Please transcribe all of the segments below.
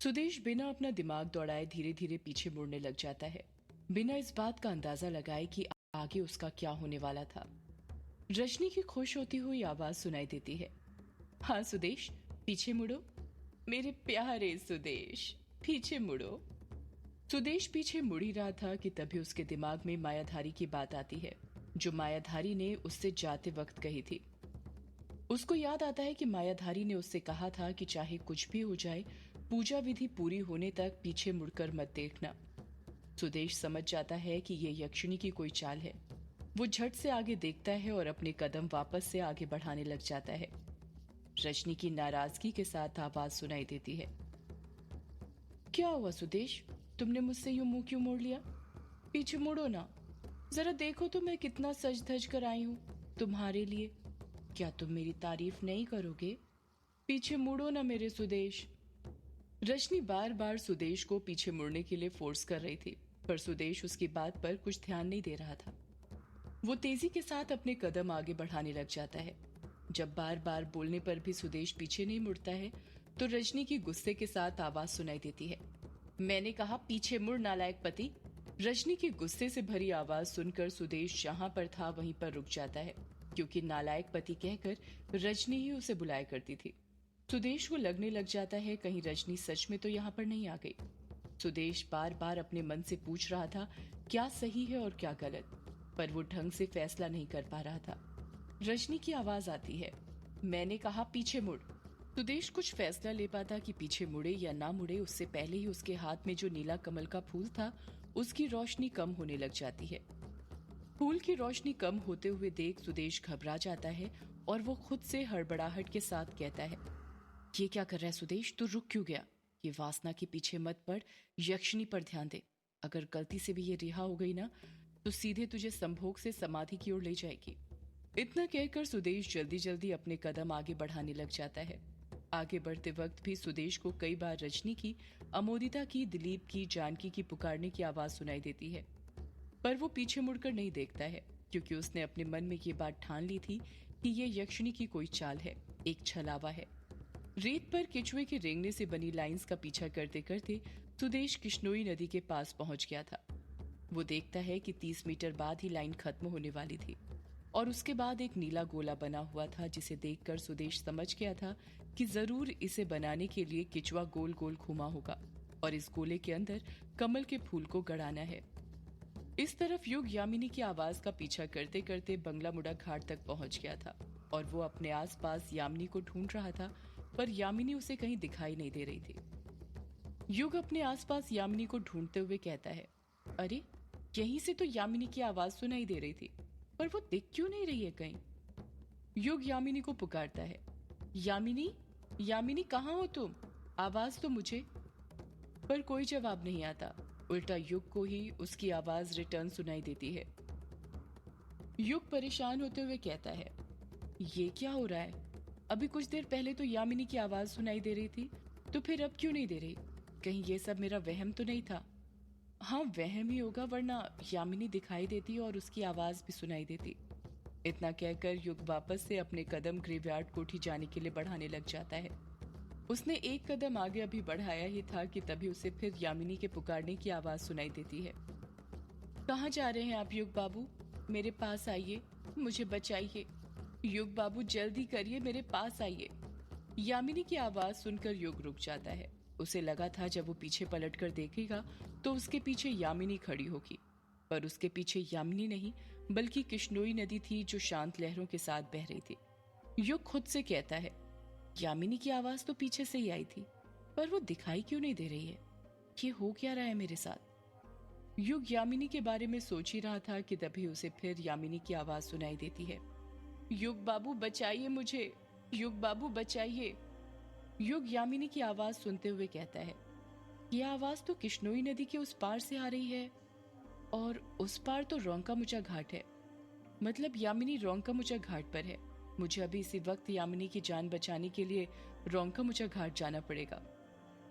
सुदेश बिना अपना दिमाग दौड़ाए धीरे धीरे पीछे मुड़ने लग जाता है, बिना इस बात का अंदाजा लगाए कि आगे उसका क्या होने वाला था। रजनी की खुश होती हुई आवाज सुनाई देती है। हाँ सुदेश, पीछे मुड़ो। मेरे प्यारे सुदेश, पीछे मुड़ो। सुदेश पीछे मुड़ ही रहा था कि तभी उसके दिमाग में मायाधारी की बात आती है, जो मायाधारी ने उससे जाते वक्त कही थी। उसको याद आता है कि मायाधारी ने उससे कहा था कि चाहे कुछ भी हो जाए, पूजा विधि पूरी होने तक पीछे मुड़कर मत देखना। सुदेश समझ जाता है कि ये यक्षिणी की कोई चाल है। वो झट से आगे देखता है और अपने कदम वापस से आगे बढ़ाने लग जाता है। रजनी की नाराजगी के साथ आवाज सुनाई देती है। क्या हुआ सुदेश, तुमने मुझसे यूं मुंह क्यों मोड़ लिया? पीछे मुड़ो ना, जरा देखो तो मैं कितना सज धज कर आई हूँ तुम्हारे लिए। क्या तुम मेरी तारीफ नहीं करोगे? पीछे मुड़ो ना मेरे सुदेश। रजनी बार बार सुदेश को पीछे मुड़ने के लिए फोर्स कर रही थी, पर सुदेश उसकी बात पर कुछ ध्यान नहीं दे रहा था। वो तेजी के साथ अपने कदम आगे बढ़ाने लग जाता है। जब बार बार बोलने पर भी सुदेश पीछे नहीं मुड़ता है, तो रजनी की गुस्से के साथ आवाज सुनाई देती है। मैंने कहा पीछे मुड़ नालायक पति। रजनी की गुस्से से भरी आवाज सुनकर सुदेश जहां पर था वहीं पर रुक जाता है, क्योंकि नालायक पति कहकर रजनी ही उसे बुलाया करती थी। सुदेश को लगने लग जाता है कहीं रजनी सच में तो यहाँ पर नहीं आ गई। सुदेश बार बार अपने मन से पूछ रहा था क्या सही है और क्या गलत, पर वो ढंग से फैसला नहीं कर पा रहा था। रजनी की आवाज आती है, मैंने कहा पीछे मुड़। सुदेश कुछ फैसला ले पाता कि पीछे मुड़े या ना मुड़े, उससे पहले ही उसके हाथ में जो नीला कमल का फूल था उसकी रोशनी कम होने लग जाती है। फूल की रोशनी कम होते हुए देख सुदेश घबरा जाता है और वो खुद से हड़बड़ाहट के साथ कहता है, ये क्या कर रहा है सुदेश, तू रुक क्यों गया? ये वासना के पीछे मत पड़, यक्षिणी पर ध्यान दे। अगर गलती से भी ये रिहा हो गई ना, तो सीधे तुझे संभोग से समाधि की ओर ले जाएगी। इतना कहकर सुदेश जल्दी जल्दी अपने कदम आगे बढ़ाने लग जाता है। आगे बढ़ते वक्त भी सुदेश को कई बार रजनी की, अमोदिता की, दिलीप की, जानकी की पुकारने की आवाज सुनाई देती है, पर वो पीछे मुड़कर नहीं देखता है, क्योंकि उसने अपने मन में ये बात ठान ली थी कि ये यक्षिणी की कोई चाल है, एक छलावा है। रेत पर केचुए के रेंगने से बनी लाइंस का पीछा करते करते सुदेश किश्नोई नदी के पास पहुंच गया था। वो देखता है कि 30 मीटर बाद ही लाइन खत्म होने वाली थी और उसके बाद एक नीला गोला बना हुआ था, जिसे देखकर सुदेश समझ गया था कि जरूर इसे बनाने के लिए केचुआ गोल गोल घूमा होगा और इस गोले के अंदर कमल के फूल को गड़ाना है। इस तरफ युग यामिनी की आवाज का पीछा करते करते बंगला मुड़ा घाट तक पहुंच गया था और वो अपने आसपास यामिनी को ढूंढ रहा था, पर यामिनी उसे कहीं दिखाई नहीं दे रही थी। युग अपने आसपास यामिनी को ढूंढते हुए कहता है, अरे यहीं से तो यामिनी की आवाज सुनाई दे रही थी, पर वो दिख क्यों नहीं रही है कहीं? युग यामिनी को पुकारता है, यामिनी, यामिनी कहाँ हो तुम? आवाज तो मुझे। पर कोई जवाब नहीं आता, उल्टा युग को ही उसकी आवाज रिटर्न सुनाई देती है। युग परेशान होते हुए कहता है, ये क्या हो रहा है? अभी कुछ देर पहले तो यामिनी की आवाज सुनाई दे रही थी, तो फिर अब क्यों नहीं दे रही? कहीं ये सब मेरा वहम तो नहीं था? हाँ वहम ही होगा, वरना यामिनी दिखाई देती और उसकी आवाज भी सुनाई देती। इतना कहकर युग वापस से अपने कदम ग्रेवयार्ड कोठी जाने के लिए बढ़ाने लग जाता है। उसने एक कदम आगे अभी बढ़ाया ही था कि तभी उसे फिर यामिनी के पुकारने की आवाज सुनाई देती है। कहाँ जा रहे हैं आप युग बाबू? मेरे पास आइए, मुझे बचाइए। युग बाबू जल्दी करिए, मेरे पास आइए। यामिनी की आवाज सुनकर युग रुक जाता है। उसे लगा था जब वो पीछे पलटकर देखेगा तो उसके पीछे यामिनी खड़ी होगी, पर उसके पीछे यामिनी नहीं बल्कि किश्नोई नदी थी, जो शांत लहरों के साथ बह रही थी। युग खुद से कहता है, यामिनी की आवाज तो पीछे से ही आई थी, पर वो दिखाई क्यों नहीं दे रही है? ये हो क्या रहा है मेरे साथ? युग यामिनी के बारे में सोच ही रहा था कि तभी उसे फिर यामिनी की आवाज सुनाई देती है, युग बाबू बचाइए मुझे, युग बाबू बचाइए। युग यामिनी की आवाज सुनते हुए कहता है, यह आवाज तो किश्नोई नदी के उस पार से आ रही है, और उस पार तो रोंका घाट है। मतलब यामिनी रोंका घाट पर है। मुझे अभी इसी वक्त यामिनी की जान बचाने के लिए रोंका घाट जाना पड़ेगा।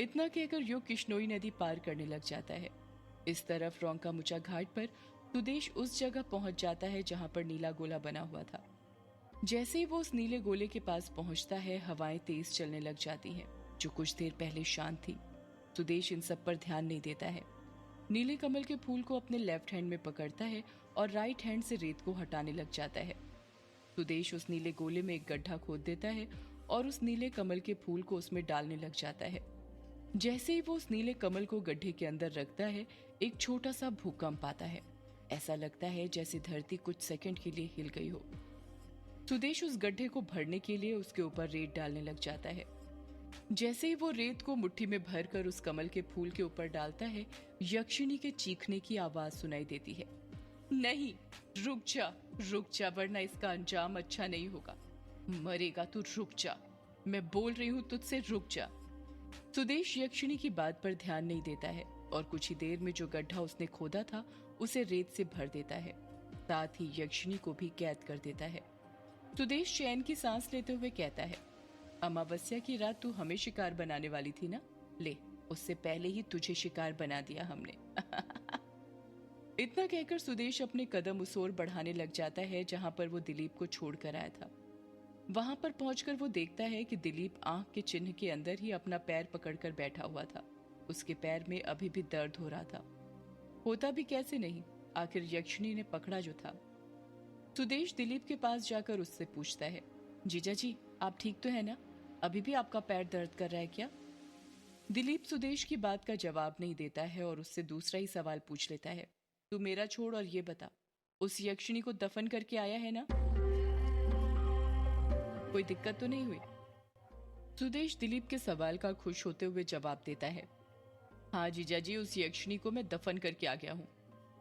इतना कहकर युग किश्नोई नदी पार करने लग जाता है। इस तरफ रोंका घाट पर सुदेश उस जगह पहुंच जाता है जहां पर नीला गोला बना हुआ था। जैसे ही वो उस नीले गोले के पास पहुंचता है, हवाएं तेज चलने लग जाती हैं, जो कुछ देर पहले शांत थी। सुदेश इन सब पर ध्यान नहीं देता है। नीले कमल के फूल को अपने लेफ्ट हैंड में पकड़ता है और राइट हैंड से रेत को हटाने लग जाता है। सुदेश उस नीले गोले में एक गड्ढा खोद देता है और उस नीले कमल के फूल को उसमें डालने लग जाता है। जैसे ही वो उस नीले कमल को गड्ढे के अंदर रखता है, एक छोटा सा भूकंप आता है। ऐसा लगता है जैसे धरती कुछ सेकंड के लिए हिल गई हो। सुदेश उस गड्ढे को भरने के लिए उसके ऊपर रेत डालने लग जाता है। जैसे ही वो रेत को मुट्ठी में भरकर उस कमल के फूल के ऊपर डालता है, यक्षिणी के चीखने की आवाज सुनाई देती है। नहीं, रुक जा वरना इसका अंजाम अच्छा नहीं होगा। मरेगा तू, रुक जा, मैं बोल रही हूँ तुझसे, रुक जा। सुदेश यक्षिणी की बात पर ध्यान नहीं देता है और कुछ ही देर में जो गड्ढा उसने खोदा था उसे रेत से भर देता है, साथ ही यक्षिणी को भी कैद कर देता है। सुदेश चैन की सांस लेते हुए कहता है, अमावस्या की रात तू हमें शिकार बनाने वाली थी ना, ले, उससे पहले ही तुझे शिकार बना दिया हमने। इतना कहकर सुदेश अपने कदम उस ओर बढ़ाने लग जाता है जहां पर वो दिलीप को छोड़कर आया था। वहां पर पहुंचकर वो देखता है कि दिलीप आंख के चिन्ह के अंदर ही अपना पैर पकड़कर बैठा हुआ था। उसके पैर में अभी भी दर्द हो रहा था। होता भी कैसे नहीं, आखिर यक्षिणी ने पकड़ा जो था। सुदेश दिलीप के पास जाकर उससे पूछता है, जीजा जी आप ठीक तो है ना? अभी भी आपका पैर दर्द कर रहा है क्या? दिलीप सुदेश की बात का जवाब नहीं देता है और उससे दूसरा ही सवाल पूछ लेता है, तू मेरा छोड़ और ये बता, उस यक्षिणी को दफन करके आया है ना? कोई दिक्कत तो नहीं हुई? सुदेश दिलीप के सवाल का खुश होते हुए जवाब देता है, हाँ जीजा जी, उस यक्षिणी को मैं दफन करके आ गया हूँ।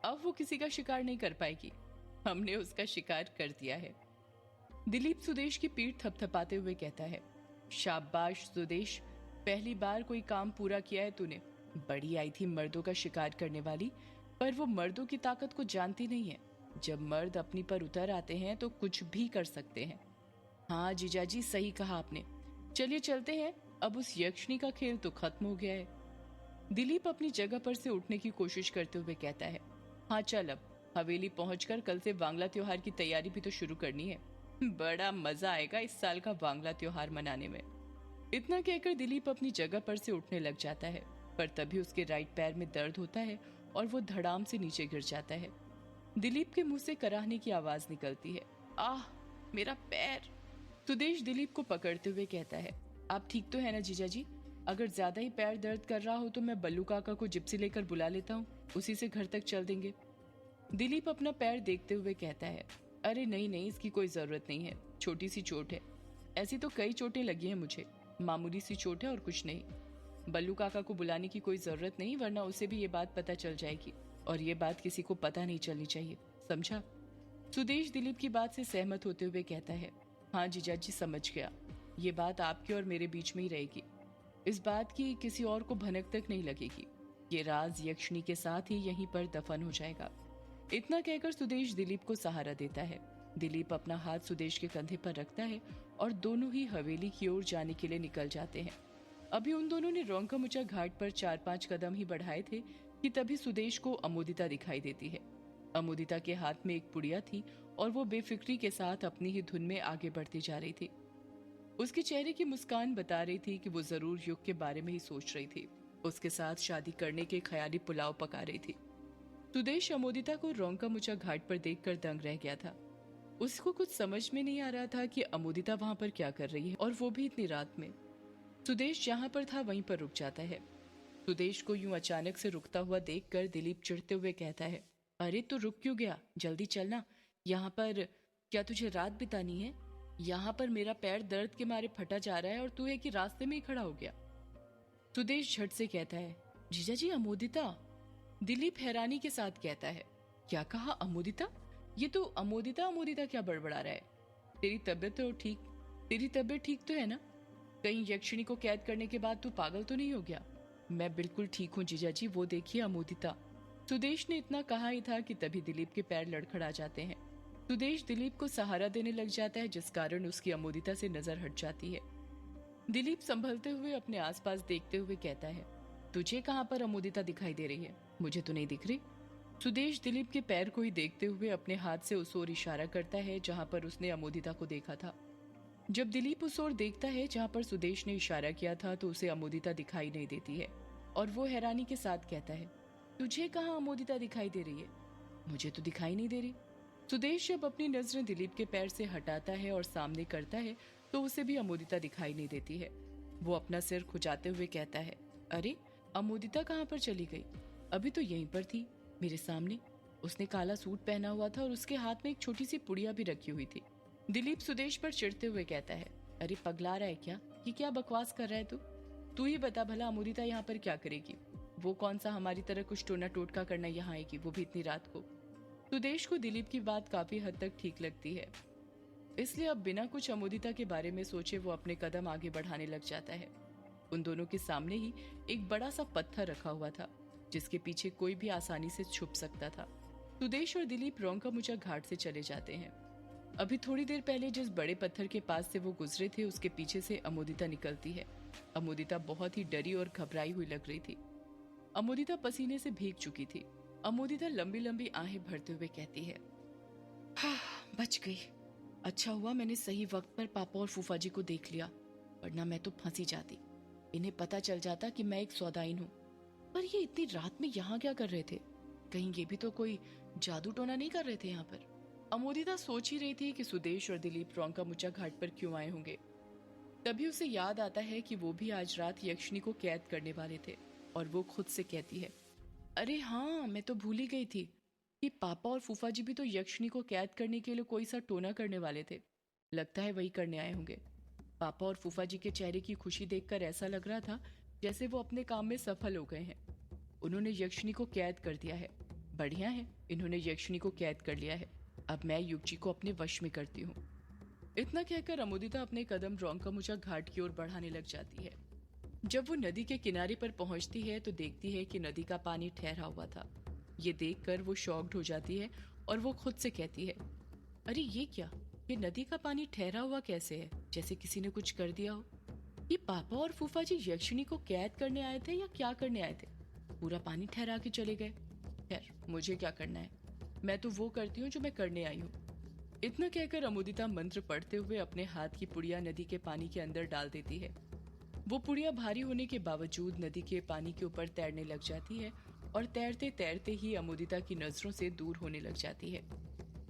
अब वो किसी का शिकार नहीं कर पाएगी, हमने उसका शिकार कर दिया है। दिलीप सुदेश की पीठ थपथपाते हुए कहता है, शाबाश सुदेश, पहली बार कोई काम पूरा किया है तूने। बड़ी आई थी मर्दों का शिकार करने वाली, पर वो मर्दों की ताकत को जानती नहीं है। जब मर्द अपनी पर उतर आते हैं तो कुछ भी कर सकते हैं। हाँ जीजाजी, सही कहा आपने। चलिए चलते हैं, अब उस यक्षिणी का खेल तो खत्म हो गया है। दिलीप अपनी जगह पर से उठने की कोशिश करते हुए कहता है, हाँ चल, अब हवेली पहुंचकर कल से वांगला त्योहार की तैयारी भी तो शुरू करनी है। बड़ा मजा आएगा इस साल का वांगला त्योहार मनाने में। इतना कहकर दिलीप अपनी जगह पर से उठने लग जाता है, पर तभी उसके राइट पैर में दर्द होता है और वो धड़ाम से नीचे गिर जाता है। दिलीप के मुंह से कराहने की आवाज निकलती है, आह मेरा पैर। सुदेश दिलीप को पकड़ते हुए कहता है, आप ठीक तो है ना जीजा जी? अगर ज्यादा ही पैर दर्द कर रहा हो तो मैं बल्लू काका को जिप्सी लेकर बुला लेता हूँ, उसी से घर तक चल देंगे। दिलीप अपना पैर देखते हुए कहता है, अरे नहीं, इसकी कोई जरूरत नहीं है, छोटी सी चोट है। ऐसी तो कई चोटें लगी हैं मुझे, मामूली सी चोट है और कुछ नहीं। बल्लू काका को बुलाने की कोई जरूरत नहीं, वरना उसे भी ये बात पता चल जाएगी और ये बात किसी को पता नहीं चलनी चाहिए, समझा? सुदेश दिलीप की बात से सहमत होते हुए कहता है, हाँ जीजा जी समझ गया, ये बात आपके और मेरे बीच में ही रहेगी। इस बात की किसी और को भनक तक नहीं लगेगी। ये राज यक्षिणी के साथ ही यहीं पर दफन हो जाएगा। इतना कहकर सुदेश दिलीप को सहारा देता है। दिलीप अपना हाथ सुदेश के कंधे पर रखता है और दोनों ही हवेली की ओर जाने के लिए निकल जाते हैं। अभी उन दोनों ने रोंकामुचा घाट पर 4-5 कदम ही बढ़ाए थे कि तभी सुदेश को अमोदिता दिखाई देती है। अमोदिता के हाथ में एक पुड़िया थी और वो बेफिक्री के साथ अपनी ही धुन में आगे बढ़ती जा रही थी। उसके चेहरे की मुस्कान बता रही थी कि वो जरूर युग के बारे में ही सोच रही थी। उसके साथ शादी करने के ख्याली पुलाव पका रही थी। सुदेश अमोदिता को रोंकामुचा घाट पर देखकर दंग रह गया था। उसको कुछ समझ में नहीं आ रहा था कि अमोदिता वहां पर क्या कर रही है, और वो भी इतनी रात में। सुदेश जहां पर था वहीं पर रुक जाता है। सुदेश को यूं अचानक से रुकता हुआ देखकर दिलीप चिढ़ते हुए कहता है, अरे तू रुक क्यों गया? जल्दी चलना। यहाँ पर क्या तुझे रात बितानी है? यहाँ पर मेरा पैर दर्द के मारे फटा जा रहा है और तू है कि रास्ते में ही खड़ा हो गया। सुदेश झट से कहता है, जीजा जी अमोदिता। दिलीप हैरानी के साथ कहता है, क्या कहा अमोदिता? ये तो अमोदिता क्या बड़बड़ा रहा है? तेरी तबीयत ठीक तो है ना? कहीं यक्षिणी को कैद करने के बाद तू पागल तो नहीं हो गया? मैं बिल्कुल ठीक हूँ जीजा जी, वो देखिए अमोदिता। सुदेश ने इतना कहा ही था कि तभी दिलीप के पैर लड़खड़ा जाते हैं। सुदेश दिलीप को सहारा देने लग जाता है, जिस कारण उसकी अमोदिता से नजर हट जाती है। दिलीप संभलते हुए अपने आसपास देखते हुए कहता है, तुझे कहाँ पर अमोदिता दिखाई दे रही है? मुझे तो नहीं दिख रही। सुदेश दिलीप के पैर को ही देखते हुए अपने हाथ से उस ओर इशारा करता है जहां पर उसने अमोदिता को देखा था। जब दिलीप उस ओर देखता है जहां पर सुदेश ने इशारा किया था तो उसे अमोदिता दिखाई नहीं देती है। और वो हैरानी के साथ कहता है, तुझे कहाँ अमोदिता दिखाई दे रही है? मुझे तो दिखाई नहीं दे रही। सुदेश जब अपनी नजरें दिलीप के पैर से हटाता है और सामने करता है तो उसे भी अमोदिता दिखाई नहीं देती है। वो अपना सिर खुजाते हुए कहता है, अरे अमोदिता कहाँ पर चली गई? अभी तो यहीं पर थी, मेरे सामने। उसने काला सूट पहना हुआ था और उसके हाथ में एक छोटी सी पुड़िया भी रखी हुई थी। दिलीप सुदेश पर चिढ़ते हुए कहता है, अरे पगला रहा है क्या? ये क्या बकवास कर रहा है तू? तू ही बता भला, अमोदिता यहाँ पर क्या करेगी? वो कौन सा हमारी तरह कुछ टोना टोटका करना यहाँ आएगी, वो भी इतनी रात को? सुदेश को दिलीप की बात काफी हद तक ठीक लगती है, इसलिए अब बिना कुछ अमोदिता के बारे में सोचे वो अपने कदम आगे बढ़ाने लग जाता है। उन दोनों के सामने ही एक बड़ा सा पत्थर रखा हुआ था जिसके पीछे कोई भी आसानी से छुप सकता था। सुदेश और दिलीप रोंका घाट से चले जाते हैं। अभी थोड़ी देर पहले जिस बड़े पत्थर के पास से वो गुजरे थे उसके पीछे से अमोदिता निकलती है। अमोदिता बहुत ही डरी और घबराई हुई लग रही थी। अमोदिता पसीने से भीग चुकी थी। अमोदिता लंबी लंबी आहें भरते हुए कहती है, हाँ, बच गई। अच्छा हुआ मैंने सही वक्त पर पापा और फूफा जी को देख लिया, वरना मैं तो फंसी जाती। इन्हें पता चल जाता कि मैं एक सौदाइन हूँ। पर ये इतनी रात में यहाँ क्या कर रहे थे? कहीं ये भी तो कोई जादू टोना नहीं कर रहे थे यहाँ पर? अमोदिता सोच ही रही थी कि सुदेश और दिलीप रोंका घाट पर क्यों आए होंगे। तभी उसे याद आता है कि वो भी आज रात यक्षिनी को कैद करने वाले थे और वो खुद से कहती है, अरे हाँ, मैं तो भूल ही गई थी कि पापा और फूफा जी भी तो यक्षिनी को कैद करने के लिए कोई सा टोना करने वाले थे। लगता है वही करने आए होंगे। पापा और फूफा जी के चेहरे की खुशी देखकर ऐसा लग रहा था जैसे वो अपने काम में सफल हो गए हैं। उन्होंने यक्षिनी को कैद कर दिया है। बढ़िया है, इन्होंने यक्षिनी को कैद कर लिया है। अब मैं युग जी को अपने वश में करती हूँ। इतना कहकर अमोदिता अपने कदम रोंका घाट की ओर बढ़ाने लग जाती है। जब वो नदी के किनारे पर पहुंचती है तो देखती है कि नदी का पानी ठहरा हुआ था। ये देखकर वो शॉक्ड हो जाती है और वो खुद से कहती है, अरे ये क्या? ये नदी का पानी ठहरा हुआ कैसे है? जैसे किसी ने कुछ कर दिया हो। ये पापा और फूफा जी यक्षिनी को कैद करने आए थे या क्या करने आए थे? पूरा पानी ठहरा के चले गए। खैर, मुझे क्या करना है? मैं तो वो करती हूँ जो मैं करने आई हूँ। इतना कहकर अमोदिता मंत्र पढ़ते हुए अपने हाथ की पुड़िया नदी के पानी के अंदर डाल देती है। वो पुड़िया भारी होने के बावजूद नदी के पानी के ऊपर तैरने लग जाती है और तैरते तैरते ही अमोदिता की नजरों से दूर होने लग जाती है।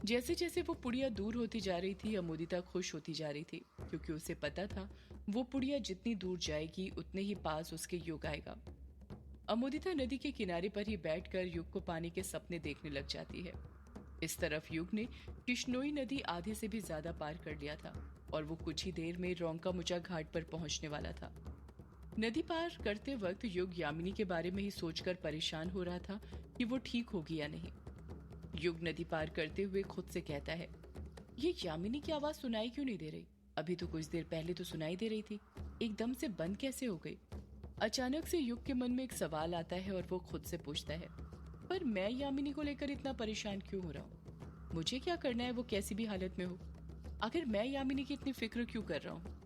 जैसे जैसे वो पुड़िया दूर होती जा रही थी अमोदिता खुश होती जा रही थी, क्योंकि उसे पता था वो पुड़िया जितनी दूर जाएगी उतने ही पास उसके युग आएगा। अमोदिता नदी के किनारे पर ही बैठकर युग को पाने के सपने देखने लग जाती है। इस तरफ युग ने किश्नोई नदी आधे से भी ज्यादा पार कर लिया था और वो कुछ ही देर में रोंका घाट पर पहुंचने वाला था। नदी पार करते वक्त युग यामिनी के बारे में ही सोचकर परेशान हो रहा था कि वो ठीक होगी या नहीं। युग नदी पार करते हुए खुद से कहता है, ये यामिनी की आवाज सुनाई क्यों नहीं दे रही? अभी तो कुछ देर पहले तो सुनाई दे रही थी, एकदम से बंद कैसे हो गई? अचानक से युग के मन में एक सवाल आता है और वो खुद से पूछता है, पर मैं यामिनी को लेकर इतना परेशान क्यों हो रहा हूँ? मुझे क्या करना है वो कैसी भी हालत में हो? आखिर मैं यामिनी की इतनी फिक्र क्यों कर रहा हूँ?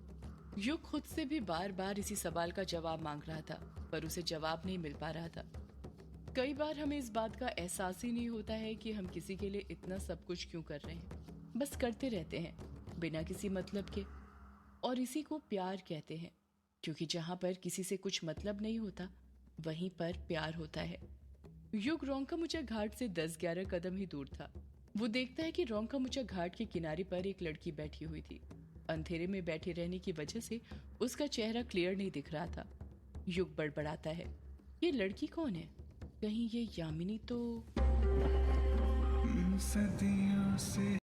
युग खुद से भी बार बार इसी सवाल का जवाब मांग रहा था, पर उसे जवाब नहीं मिल पा रहा था। कई बार हमें इस बात का एहसास ही नहीं होता है कि हम किसी के लिए इतना सब कुछ क्यों कर रहे हैं। बस करते रहते हैं बिना किसी मतलब के, और इसी को प्यार कहते हैं, क्योंकि जहां पर किसी से कुछ मतलब नहीं होता वहीं पर प्यार होता है। युग रोंका घाट से 10-11 कदम ही दूर था। वो देखता है कि रोंका घाट के किनारे पर एक लड़की बैठी हुई थी। अंधेरे में बैठे रहने की वजह से उसका चेहरा क्लियर नहीं दिख रहा था। युग बड़बड़ाता है, ये लड़की कौन है? कहीं ये यामिनी तो? सदियों से